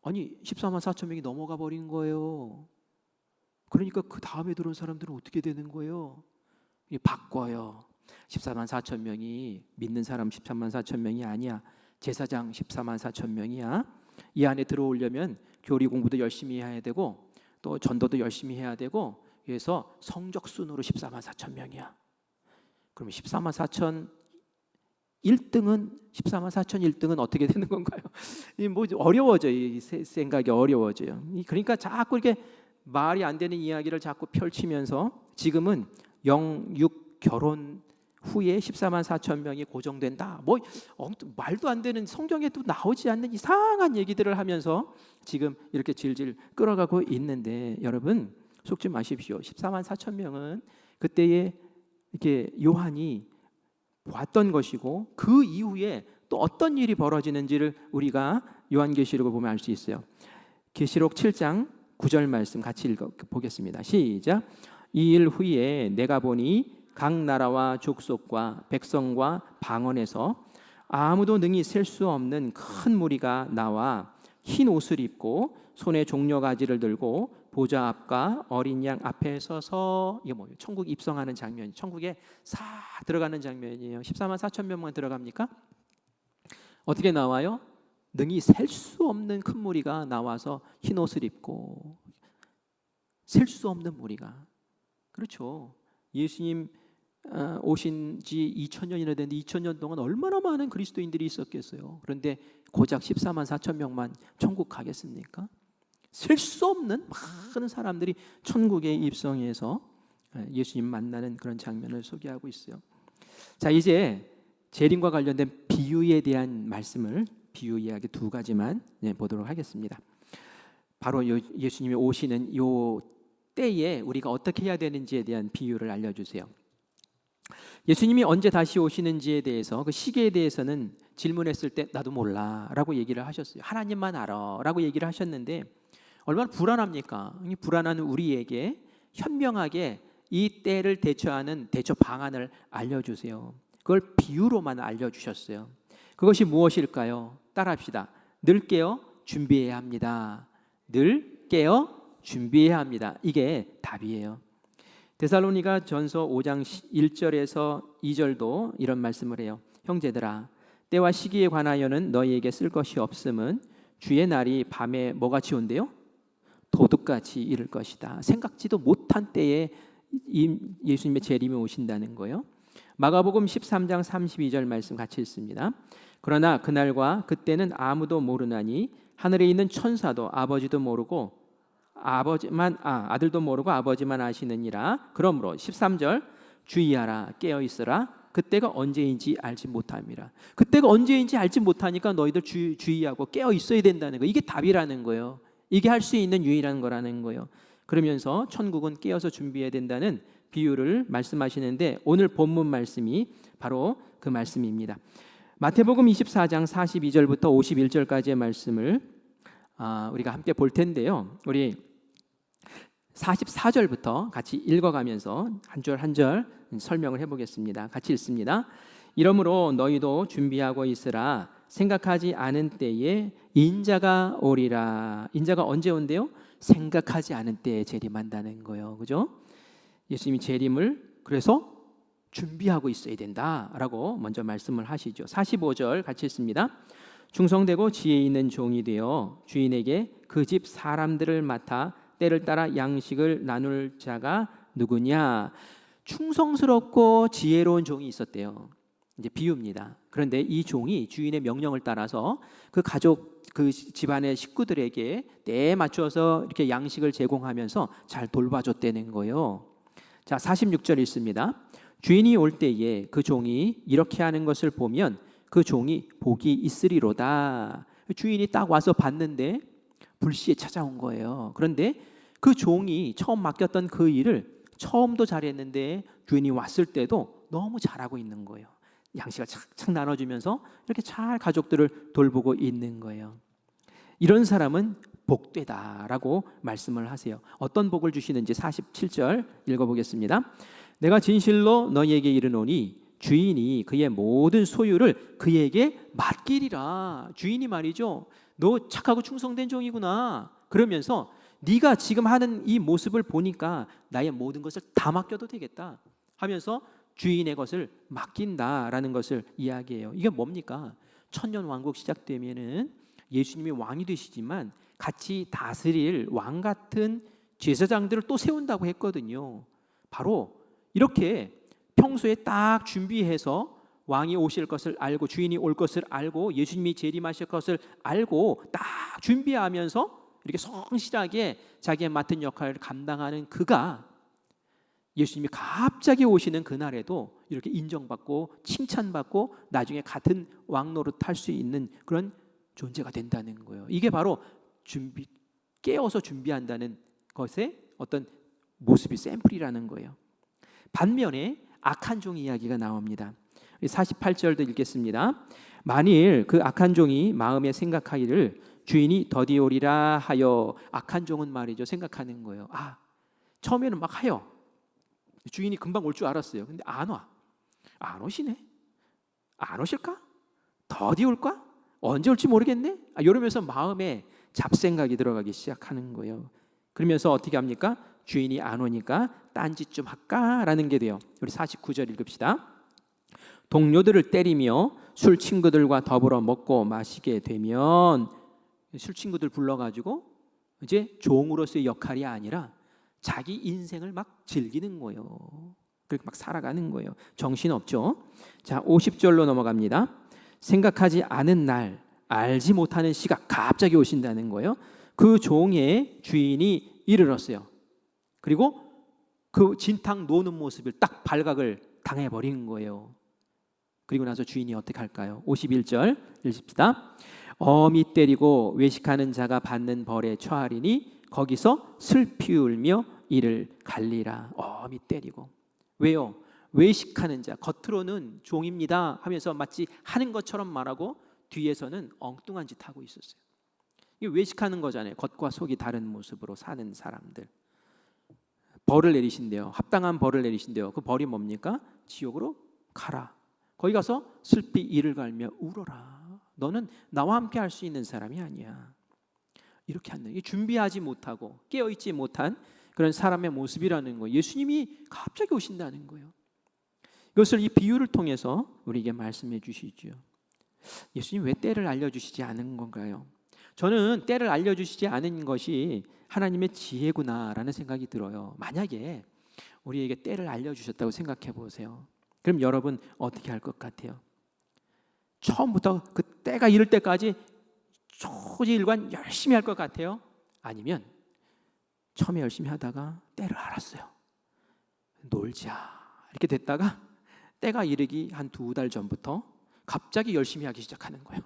아니 14만 4천 명이 넘어가 버린 거예요. 그러니까 그 다음에 들어온 사람들은 어떻게 되는 거예요? 바꿔요. 14만 4천 명이 믿는 사람 14만 4천 명이 아니야. 제사장 14만 4천 명이야. 이 안에 들어오려면 교리 공부도 열심히 해야 되고 또 전도도 열심히 해야 되고, 그래서 성적 순으로 14만 4천 명이야. 그러면 14만 4천 1등은 14만 4천 1등은 어떻게 되는 건가요? 어려워져요. 이 생각이 어려워져요. 그러니까 자꾸 이렇게 말이 안 되는 이야기를 자꾸 펼치면서, 지금은 영육 결혼 후에 14만 4천 명이 고정된다. 말도 안 되는, 성경에도 나오지 않는 이상한 얘기들을 하면서 지금 이렇게 질질 끌어가고 있는데, 여러분 속지 마십시오. 14만 4천 명은 그때에 이렇게 요한이 봤던 것이고, 그 이후에 또 어떤 일이 벌어지는지를 우리가 요한계시록을 보면 알 수 있어요. 계시록 7장 9절 말씀 같이 읽어보겠습니다. 시작. 이 일 후에 내가 보니 각 나라와 족속과 백성과 방언에서 아무도 능히 셀 수 없는 큰 무리가 나와 흰 옷을 입고 손에 종려가지를 들고 보좌 앞과 어린 양 앞에 서서, 이게 뭐예요? 천국 입성하는 장면, 천국에 싹 들어가는 장면이에요. 14만 4천 명만 들어갑니까? 어떻게 나와요? 능히 셀 수 없는 큰 무리가 나와서 흰 옷을 입고, 셀 수 없는 무리가. 그렇죠. 예수님 오신 지 2000년이나 됐는데 2000년 동안 얼마나 많은 그리스도인들이 있었겠어요. 그런데 고작 14만 4천 명만 천국 가겠습니까? 셀 수 없는 많은 사람들이 천국에 입성해서 예수님 만나는 그런 장면을 소개하고 있어요. 자, 이제 재림과 관련된 비유에 대한 말씀을, 비유 이야기 두 가지만 보도록 하겠습니다. 바로 예수님이 오시는 요 때에 우리가 어떻게 해야 되는지에 대한 비유를 알려주세요. 예수님이 언제 다시 오시는지에 대해서, 그 시기에 대해서는 질문했을 때 나도 몰라 라고 얘기를 하셨어요. 하나님만 알아 라고 얘기를 하셨는데, 얼마나 불안합니까? 이 불안한 우리에게 현명하게 이 때를 대처하는 대처 방안을 알려주세요. 그걸 비유로만 알려주셨어요. 그것이 무엇일까요? 따라합시다. 늘 깨어 준비해야 합니다. 늘 깨어 준비해야 합니다. 이게 답이에요. 데살로니가 전서 5장 1절에서 2절도 이런 말씀을 해요. 형제들아, 때와 시기에 관하여는 너희에게 쓸 것이 없음은 주의 날이 밤에 뭐같이 온대요? 도둑같이 이를 것이다. 생각지도 못한 때에 예수님의 재림이 오신다는 거예요. 마가복음 13장 32절 말씀 같이 읽습니다. 그러나 그날과 그때는 아무도 모르나니 하늘에 있는 천사도 아버지도 모르고 아들도 모르고 아버지만 아시느니라. 그러므로 13절 주의하라, 깨어 있으라. 그때가 언제인지 알지 못함이라. 그때가 언제인지 알지 못하니까 너희들 주의하고 깨어 있어야 된다는 거. 이게 답이라는 거예요. 이게 할 수 있는 유일한 거라는 거예요. 그러면서 천국은 깨어서 준비해야 된다는 비유를 말씀하시는데 오늘 본문 말씀이 바로 그 말씀입니다. 마태복음 24장 42절부터 51절까지의 말씀을 우리가 함께 볼 텐데요. 우리 44절부터 같이 읽어가면서 한 절 한 절 설명을 해보겠습니다. 같이 읽습니다. 이러므로 너희도 준비하고 있으라. 생각하지 않은 때에 인자가 오리라. 인자가 언제 온대요? 생각하지 않은 때에 재림한다는 거예요. 그죠? 예수님이 재림을 그래서 준비하고 있어야 된다라고 먼저 말씀을 하시죠. 45절 같이 읽습니다. 충성되고 지혜 있는 종이 되어 주인에게 그 집 사람들을 맡아 때를 따라 양식을 나눌 자가 누구냐? 충성스럽고 지혜로운 종이 있었대요. 이제 비유입니다. 그런데 이 종이 주인의 명령을 따라서 그 가족, 그 집안의 식구들에게 때에 맞춰서 이렇게 양식을 제공하면서 잘 돌봐줬다는 거예요. 자, 46절 읽습니다. 주인이 올 때에 그 종이 이렇게 하는 것을 보면 그 종이 복이 있으리로다. 주인이 딱 와서 봤는데 불시에 찾아온 거예요. 그런데 그 종이 처음 맡겼던 그 일을 처음도 잘했는데 주인이 왔을 때도 너무 잘하고 있는 거예요. 양식을 착착 나눠주면서 이렇게 잘 가족들을 돌보고 있는 거예요. 이런 사람은 복되다라고 말씀을 하세요. 어떤 복을 주시는지 47절 읽어보겠습니다. 내가 진실로 너희에게 이르노니 주인이 그의 모든 소유를 그에게 맡기리라. 주인이 말이죠. 너 착하고 충성된 종이구나. 그러면서 네가 지금 하는 이 모습을 보니까 나의 모든 것을 다 맡겨도 되겠다 하면서 주인의 것을 맡긴다라는 것을 이야기해요. 이게 뭡니까? 천년왕국 시작되면은 예수님이 왕이 되시지만 같이 다스릴 왕 같은 제사장들을 또 세운다고 했거든요. 바로 이렇게 평소에 딱 준비해서 왕이 오실 것을 알고 주인이 올 것을 알고 예수님이 재림하실 것을 알고 딱 준비하면서 이렇게 성실하게 자기의 맡은 역할을 감당하는 그가 예수님이 갑자기 오시는 그날에도 이렇게 인정받고 칭찬받고 나중에 같은 왕 노릇할 수 있는 그런 존재가 된다는 거예요. 이게 바로 깨어서 준비한다는 것의 어떤 모습이 샘플이라는 거예요. 반면에 악한 종 이야기가 나옵니다. 48절도 읽겠습니다. 만일 그 악한 종이 마음에 생각하기를 주인이 더디오리라 하여, 악한 종은 말이죠, 생각하는 거예요. 처음에는 막 하여 주인이 금방 올 줄 알았어요. 근데 안 오시네. 안 오실까? 더디 올까? 언제 올지 모르겠네. 이러면서 마음에 잡생각이 들어가기 시작하는 거예요. 그러면서 어떻게 합니까? 주인이 안 오니까 딴짓 좀 할까라는 게 돼요. 우리 49절 읽읍시다. 동료들을 때리며 술 친구들과 더불어 먹고 마시게 되면, 술 친구들 불러가지고 이제 종으로서의 역할이 아니라 자기 인생을 막 즐기는 거예요. 그렇게 막 살아가는 거예요. 정신없죠. 자, 50절로 넘어갑니다. 생각하지 않은 날, 알지 못하는 시각 갑자기 오신다는 거예요. 그 종의 주인이 이르렀어요. 그리고 그 진탕 노는 모습을 딱 발각을 당해버린 거예요. 그리고 나서 주인이 어떻게 할까요? 51절 읽읍시다. 어미 때리고 외식하는 자가 받는 벌에 처하리니 거기서 슬피 울며 이를 갈리라. 어미 때리고. 왜요? 외식하는 자, 겉으로는 종입니다 하면서 마치 하는 것처럼 말하고 뒤에서는 엉뚱한 짓 하고 있었어요. 이게 외식하는 거잖아요. 겉과 속이 다른 모습으로 사는 사람들. 벌을 내리신대요. 합당한 벌을 내리신대요. 그 벌이 뭡니까? 지옥으로 가라. 거기 가서 슬피 이를 갈며 울어라. 너는 나와 함께 할 수 있는 사람이 아니야. 이렇게 하는, 준비하지 못하고 깨어있지 못한 그런 사람의 모습이라는 거예요. 예수님이 갑자기 오신다는 거예요. 이것을 이 비유를 통해서 우리에게 말씀해 주시죠. 예수님 왜 때를 알려주시지 않은 건가요? 저는 때를 알려주시지 않은 것이 하나님의 지혜구나라는 생각이 들어요. 만약에 우리에게 때를 알려주셨다고 생각해 보세요. 그럼 여러분 어떻게 할 것 같아요? 처음부터 그 때가 이를 때까지 초지일관 열심히 할 것 같아요? 아니면 처음에 열심히 하다가 때를 알았어요. 놀자 이렇게 됐다가 때가 이르기 한 2달 전부터 갑자기 열심히 하기 시작하는 거예요.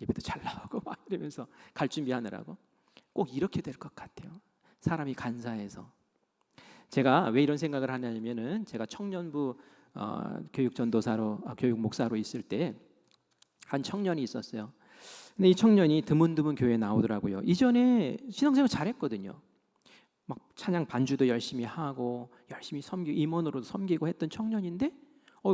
예배도 잘 나오고 막 이러면서 갈 준비하느라고. 꼭 이렇게 될 것 같아요. 사람이 간사해서. 제가 왜 이런 생각을 하냐면은 제가 청년부 교육 전도사로 교육 목사로 있을 때 한 청년이 있었어요. 근데 이 청년이 드문드문 교회에 나오더라고요. 이전에 신앙생활 잘했거든요. 막 찬양 반주도 열심히 하고 열심히 섬기고 임원으로도 섬기고 했던 청년인데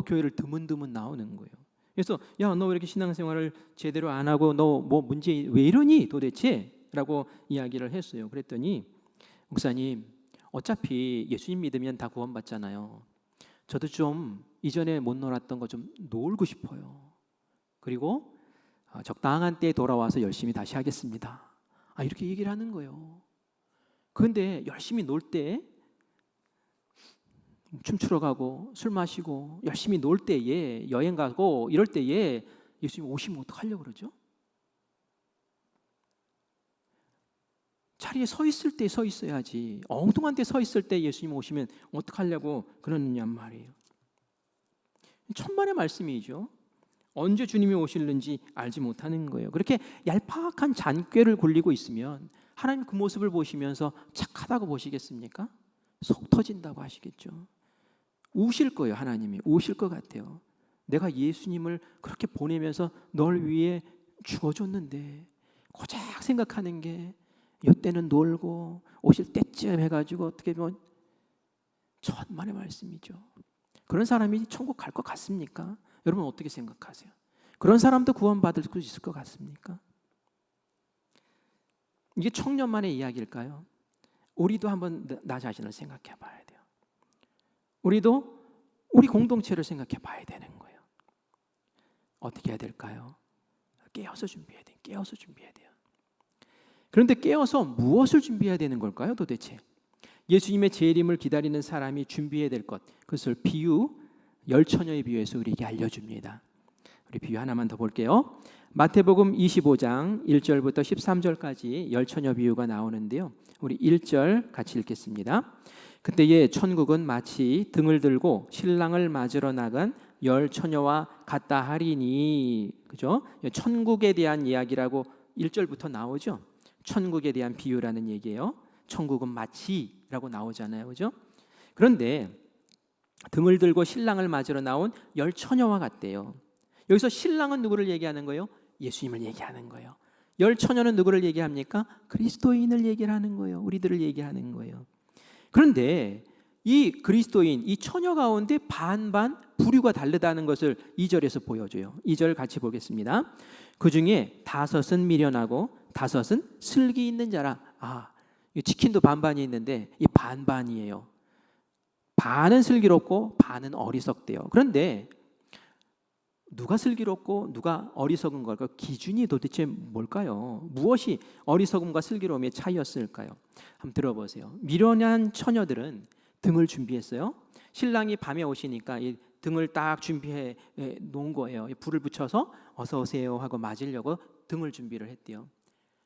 교회를 드문드문 나오는 거예요. 그래서 야, 너 왜 이렇게 신앙생활을 제대로 안 하고 너 뭐 문제 왜 이러니 도대체? 라고 이야기를 했어요. 그랬더니 목사님, 어차피 예수님 믿으면 다 구원받잖아요. 저도 좀 이전에 못 놀았던 거 좀 놀고 싶어요. 그리고 적당한 때에 돌아와서 열심히 다시 하겠습니다. 이렇게 얘기를 하는 거예요. 그런데 열심히 놀 때 춤추러 가고 술 마시고 열심히 놀 때에 여행 가고 이럴 때에 예수님 오시면 어떡하려고 그러죠? 자리에 서 있을 때 서 있어야지. 엉뚱한 데 서 있을 때 예수님 오시면 어떡하려고 그러느냐 말이에요. 천만의 말씀이죠. 언제 주님이 오실는지 알지 못하는 거예요. 그렇게 얄팍한 잔꾀를 굴리고 있으면 하나님 그 모습을 보시면서 착하다고 보시겠습니까? 속 터진다고 하시겠죠. 우실 거예요. 하나님이 우실 것 같아요. 내가 예수님을 그렇게 보내면서 널 위해 죽어줬는데 고작 생각하는 게 이때는 놀고 오실 때쯤 해가지고 어떻게 보면 천만의 말씀이죠. 그런 사람이 천국 갈 것 같습니까? 여러분 어떻게 생각하세요? 그런 사람도 구원받을 수 있을 것 같습니까? 이게 청년만의 이야기일까요? 우리도 한번 나 자신을 생각해 봐야 돼요. 우리도 우리 공동체를 생각해 봐야 되는 거예요. 어떻게 해야 될까요? 깨어서 준비해야 돼요. 깨어서 준비해야 돼요. 그런데 깨어서 무엇을 준비해야 되는 걸까요? 도대체 예수님의 재림을 기다리는 사람이 준비해야 될 것, 그것을 열 처녀의 비유에서 우리에게 알려줍니다. 우리 비유 하나만 더 볼게요. 마태복음 25장 1절부터 13절까지 열 처녀 비유가 나오는데요. 우리 1절 같이 읽겠습니다. 그때에 천국은 마치 등을 들고 신랑을 맞으러 나간 열 처녀와 같다 하리니, 그죠? 천국에 대한 이야기라고 1절부터 나오죠. 천국에 대한 비유라는 얘기예요. 천국은 마치라고 나오잖아요, 그죠? 그런데 등을 들고 신랑을 맞으러 나온 열 처녀와 같대요. 여기서 신랑은 누구를 얘기하는 거예요? 예수님을 얘기하는 거예요. 열 처녀는 누구를 얘기합니까? 그리스도인을 얘기를 하는 거예요. 우리들을 얘기하는 거예요. 그런데 이 그리스도인, 이 처녀 가운데 반반 부류가 다르다는 것을 2절에서 보여줘요. 2절 같이 보겠습니다. 그 중에 5은 미련하고 5은 슬기 있는 자라. 치킨도 반반이 있는데 이 반반이에요. 반은 슬기롭고 반은 어리석대요. 그런데 누가 슬기롭고 누가 어리석은 걸까요? 기준이 도대체 뭘까요? 무엇이 어리석음과 슬기로움의 차이였을까요? 한번 들어보세요. 미련한 처녀들은 등을 준비했어요. 신랑이 밤에 오시니까 이 등을 딱 준비해 놓은 거예요. 불을 붙여서 어서 오세요 하고 맞으려고 등을 준비를 했대요.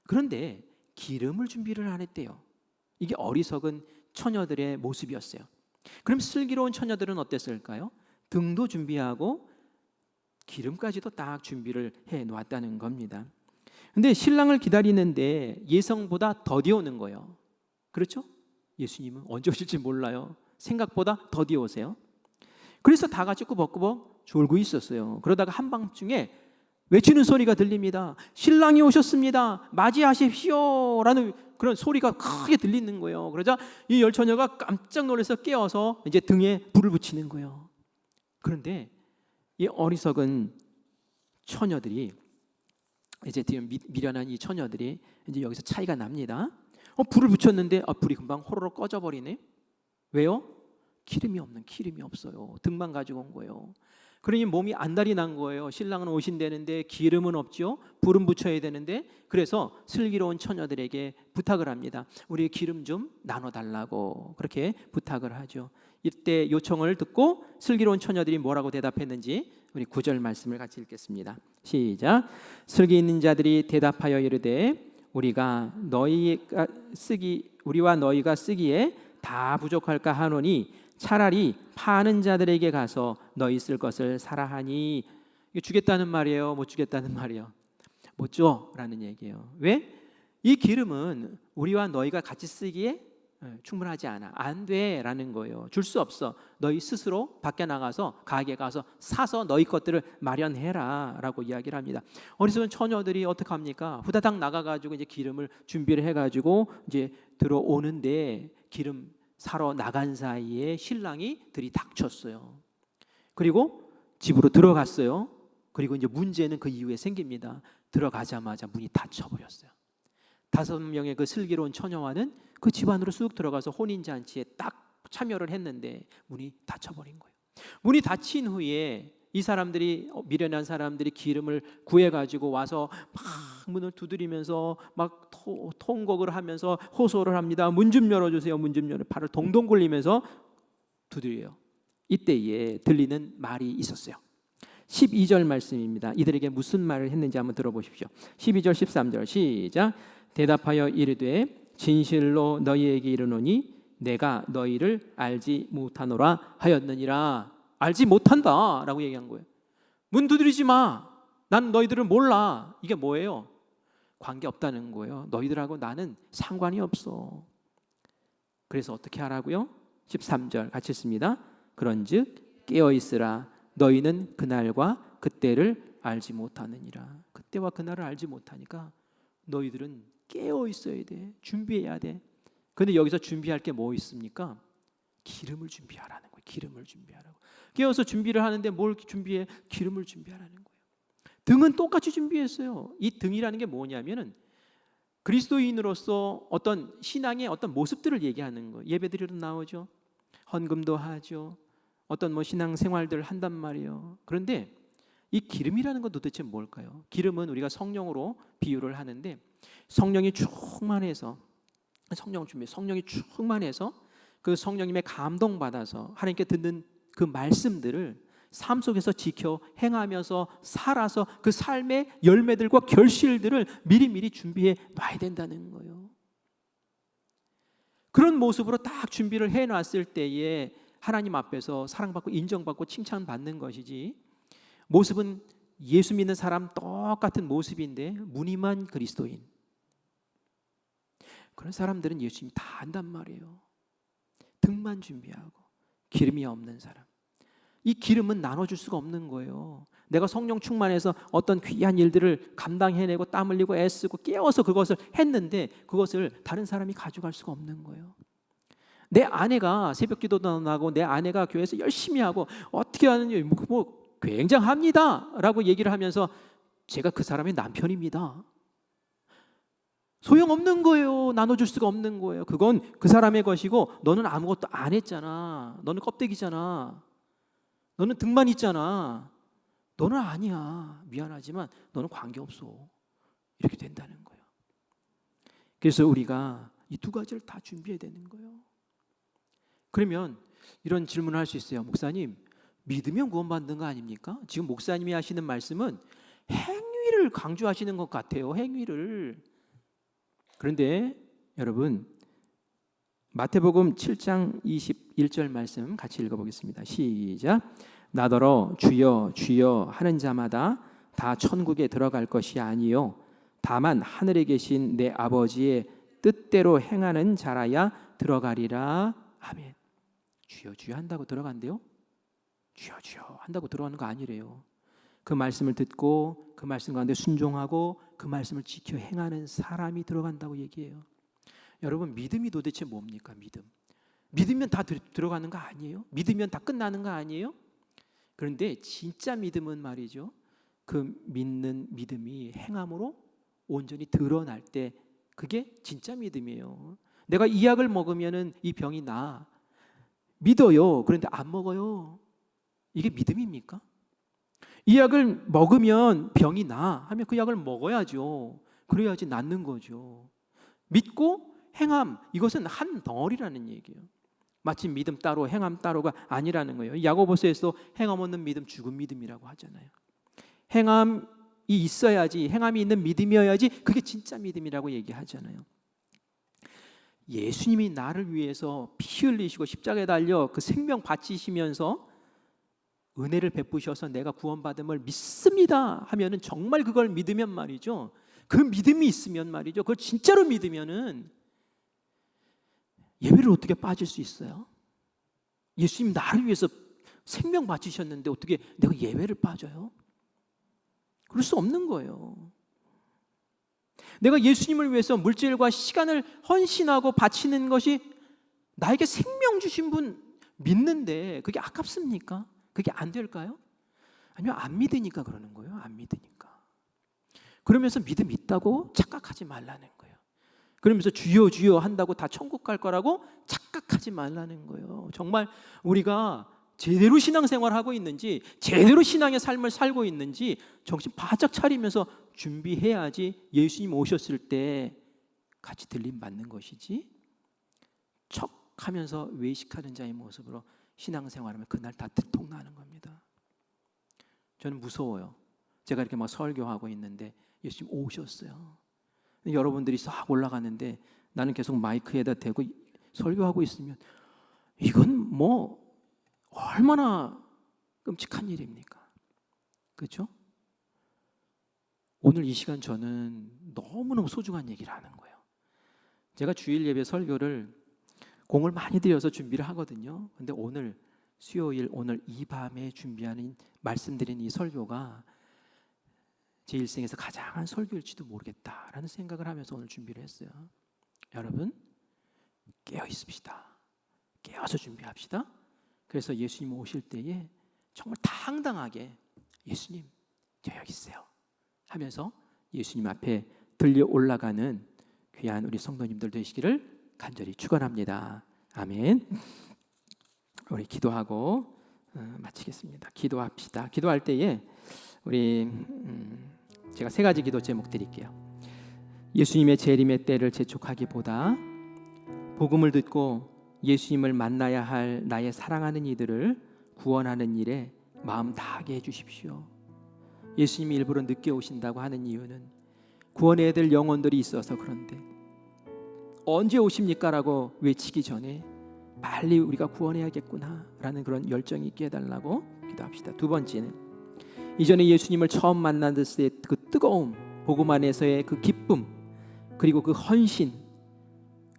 그런데 기름을 준비를 안 했대요. 이게 어리석은 처녀들의 모습이었어요. 그럼 슬기로운 처녀들은 어땠을까요? 등도 준비하고 기름까지도 딱 준비를 해 놓았다는 겁니다. 근데 신랑을 기다리는데 예상보다 더디 오는 거예요. 그렇죠? 예수님은 언제 오실지 몰라요. 생각보다 더디 오세요. 그래서 다 같이 꾸벅꾸벅 졸고 있었어요. 그러다가 한밤중에 외치는 소리가 들립니다. 신랑이 오셨습니다. 맞이하십시오. 라는 그런 소리가 크게 들리는 거예요. 그러자 이 열 처녀가 깜짝 놀라서 깨어서 이제 등에 불을 붙이는 거예요. 그런데 이 어리석은 처녀들이 이제 미련한 이 처녀들이 이제 여기서 차이가 납니다. 불을 붙였는데 불이 금방 호로록 꺼져버리네. 왜요? 기름이 없어요. 등만 가지고 온 거예요. 그러니 몸이 안달이 난 거예요. 신랑은 오신다는데 기름은 없죠. 불은 붙여야 되는데, 그래서 슬기로운 처녀들에게 부탁을 합니다. 우리 기름 좀 나눠달라고 그렇게 부탁을 하죠. 이때 요청을 듣고 슬기로운 처녀들이 뭐라고 대답했는지 우리 9절 말씀을 같이 읽겠습니다. 시작. 슬기 있는 자들이 대답하여 이르되 우리와 너희가 쓰기에 다 부족할까 하노니 차라리 파는 자들에게 가서 너희 쓸 것을 사라 하니. 이게 주겠다는 말이에요? 못 주겠다는 말이에요? 못 줘라는 얘기예요. 왜? 이 기름은 우리와 너희가 같이 쓰기에 충분하지 않아. 안 돼라는 거예요. 줄 수 없어. 너희 스스로 밖에 나가서 가게 가서 사서 너희 것들을 마련해라라고 이야기를 합니다. 어리석은 처녀들이 어떻게 합니까? 후다닥 나가가지고 이제 기름을 준비를 해가지고 이제 들어오는데 기름 사러 나간 사이에 신랑이 들이닥쳤어요. 그리고 집으로 들어갔어요. 그리고 이제 문제는 그 이후에 생깁니다. 들어가자마자 문이 닫혀버렸어요. 5명의 그 슬기로운 처녀와는 그 집 안으로 쑥 들어가서 혼인잔치에 딱 참여를 했는데 문이 닫혀버린 거예요. 문이 닫힌 후에 이 사람들이, 미련한 사람들이 기름을 구해가지고 와서 막 문을 두드리면서 막 통곡을 하면서 호소를 합니다. 문 좀 열어주세요. 문 좀 열어. 발을 동동 굴리면서 두드려요. 이때에 들리는 말이 있었어요. 12절 말씀입니다. 이들에게 무슨 말을 했는지 한번 들어보십시오. 12절 13절 시작. 대답하여 이르되 진실로 너희에게 이르노니 내가 너희를 알지 못하노라 하였느니라. 알지 못한다 라고 얘기한 거예요. 문 두드리지 마. 난 너희들을 몰라. 이게 뭐예요? 관계없다는 거예요. 너희들하고 나는 상관이 없어. 그래서 어떻게 하라고요? 13절 같이 읽습니다. 그런즉 깨어있으라. 너희는 그날과 그때를 알지 못하느니라. 그때와 그날을 알지 못하니까 너희들은 깨어 있어야 돼. 준비해야 돼. 그런데 여기서 준비할 게 뭐 있습니까? 기름을 준비하라는 거예요. 기름을 준비하라고. 깨어서 준비를 하는데 뭘 준비해? 기름을 준비하라는 거예요. 등은 똑같이 준비했어요. 이 등이라는 게 뭐냐면은 그리스도인으로서 어떤 신앙의 어떤 모습들을 얘기하는 거예요. 예배드리러 나오죠. 헌금도 하죠. 어떤 뭐 신앙 생활들을 한단 말이에요. 그런데 이 기름이라는 건 도대체 뭘까요? 기름은 우리가 성령으로 비유를 하는데 성령이 충만해서 성령이 충만해서 그 성령님의 감동받아서 하나님께 듣는 그 말씀들을 삶 속에서 지켜 행하면서 살아서 그 삶의 열매들과 결실들을 미리미리 준비해 놔야 된다는 거예요. 그런 모습으로 딱 준비를 해놨을 때에 하나님 앞에서 사랑받고 인정받고 칭찬받는 것이지, 모습은 예수 믿는 사람 똑같은 모습인데 무늬만 그리스도인, 그런 사람들은 예수님 다 안단 말이에요. 등만 준비하고 기름이 없는 사람, 이 기름은 나눠줄 수가 없는 거예요. 내가 성령 충만해서 어떤 귀한 일들을 감당해내고 땀 흘리고 애쓰고 깨워서 그것을 했는데 그것을 다른 사람이 가져갈 수가 없는 거예요. 내 아내가 새벽 기도도 나고 내 아내가 교회에서 열심히 하고 어떻게 하는지 뭐 굉장합니다 라고 얘기를 하면서 제가 그 사람의 남편입니다. 소용없는 거예요. 나눠줄 수가 없는 거예요. 그건 그 사람의 것이고 너는 아무것도 안 했잖아. 너는 껍데기잖아. 너는 등만 있잖아. 너는 아니야. 미안하지만 너는 관계없어. 이렇게 된다는 거예요. 그래서 우리가 이 두 가지를 다 준비해야 되는 거예요. 그러면 이런 질문을 할 수 있어요. 목사님, 믿으면 구원받는 거 아닙니까? 지금 목사님이 하시는 말씀은 행위를 강조하시는 것 같아요. 행위를. 그런데 여러분, 마태복음 7장 21절 말씀 같이 읽어보겠습니다. 시작. 나더러 주여 주여 하는 자마다 다 천국에 들어갈 것이 아니요 다만 하늘에 계신 내 아버지의 뜻대로 행하는 자라야 들어가리라. 아멘. 주여 주여 한다고 들어간대요? 주여 주여 한다고 들어가는 거 아니래요. 그 말씀을 듣고 그 말씀 가운데 순종하고 그 말씀을 지켜 행하는 사람이 들어간다고 얘기해요. 여러분, 믿음이 도대체 뭡니까? 믿으면 다 들어가는 거 아니에요? 믿으면 다 끝나는 거 아니에요? 그런데 진짜 믿음은 말이죠, 그 믿는 믿음이 행함으로 온전히 드러날 때 그게 진짜 믿음이에요. 내가 이 약을 먹으면 이 병이 나, 믿어요. 그런데 안 먹어요. 이게 믿음입니까? 이 약을 먹으면 병이 나 하면 그 약을 먹어야죠. 그래야지 낫는 거죠. 믿고 행함, 이것은 한 덩어리라는 얘기예요. 마치 믿음 따로 행함 따로가 아니라는 거예요. 야고보서에서 행함 없는 믿음 죽은 믿음이라고 하잖아요. 행함이 있어야지, 행함이 있는 믿음이어야지 그게 진짜 믿음이라고 얘기하잖아요. 예수님이 나를 위해서 피 흘리시고 십자가에 달려 그 생명 바치시면서 은혜를 베푸셔서 내가 구원받음을 믿습니다 하면은 정말 그걸 믿으면 말이죠, 그 믿음이 있으면 말이죠, 그걸 진짜로 믿으면은 예배를 어떻게 빠질 수 있어요? 예수님 나를 위해서 생명 바치셨는데 어떻게 내가 예배를 빠져요? 그럴 수 없는 거예요. 내가 예수님을 위해서 물질과 시간을 헌신하고 바치는 것이 나에게 생명 주신 분 믿는데 그게 아깝습니까? 그게 안 될까요? 아니면 안 믿으니까 그러는 거예요. 안 믿으니까. 그러면서 믿음 있다고 착각하지 말라는 거예요. 그러면서 주여 주여 한다고 다 천국 갈 거라고 착각하지 말라는 거예요. 정말 우리가 제대로 신앙생활하고 있는지, 제대로 신앙의 삶을 살고 있는지 정신 바짝 차리면서 준비해야지 예수님 오셨을 때 같이 들림 받는 것이지, 척하면서 외식하는 자의 모습으로 신앙생활하면 그날 다 들통나는 겁니다. 저는 무서워요. 제가 이렇게 막 설교하고 있는데 예수님 오셨어요. 여러분들이 싹 올라가는데 나는 계속 마이크에다 대고 설교하고 있으면 이건 뭐 얼마나 끔찍한 일입니까? 그렇죠? 오늘 이 시간 저는 너무너무 소중한 얘기를 하는 거예요. 제가 주일 예배 설교를 공을 많이 들여서 준비를 하거든요. 근데 오늘 수요일 오늘 이 밤에 준비하는 말씀드린 이 설교가 제 일생에서 가장 한 설교일지도 모르겠다라는 생각을 하면서 오늘 준비를 했어요. 여러분 깨어 있읍시다. 깨어서 준비합시다. 그래서 예수님 오실 때에 정말 당당하게 예수님 저 여기 있어요 하면서 예수님 앞에 들려 올라가는 귀한 우리 성도님들 되시기를 간절히 축원합니다. 아멘. 우리 기도하고 마치겠습니다. 기도합시다. 기도할 때에 우리 제가 3가지 기도 제목 드릴게요. 예수님의 재림의 때를 재촉하기보다 복음을 듣고 예수님을 만나야 할 나의 사랑하는 이들을 구원하는 일에 마음 다하게 해주십시오. 예수님이 일부러 늦게 오신다고 하는 이유는 구원해야 될 영혼들이 있어서 그런데 언제 오십니까? 라고 외치기 전에 빨리 우리가 구원해야겠구나 라는 그런 열정이 있게 해달라고 기도합시다. 2번째는 이전에 예수님을 처음 만났을 때 그 뜨거움, 복음 안에서의 그 기쁨, 그리고 그 헌신,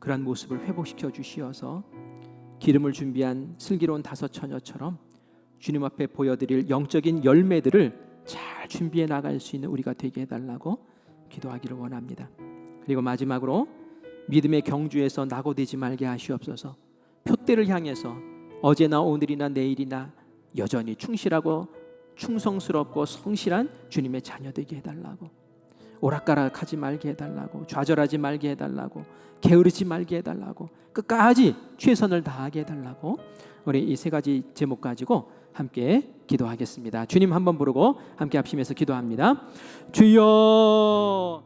그런 모습을 회복시켜 주시어서 기름을 준비한 슬기로운 5 처녀처럼 주님 앞에 보여드릴 영적인 열매들을 잘 준비해 나갈 수 있는 우리가 되게 해달라고 기도하기를 원합니다. 그리고 마지막으로 믿음의 경주에서 낙오되지 말게 하시옵소서. 표대를 향해서 어제나 오늘이나 내일이나 여전히 충실하고 충성스럽고 성실한 주님의 자녀 되게 해달라고, 오락가락하지 말게 해달라고, 좌절하지 말게 해달라고, 게으르지 말게 해달라고, 끝까지 최선을 다하게 해달라고, 우리 이 3가지 제목 가지고 함께 기도하겠습니다. 주님 한번 부르고 함께 합심해서 기도합니다. 주여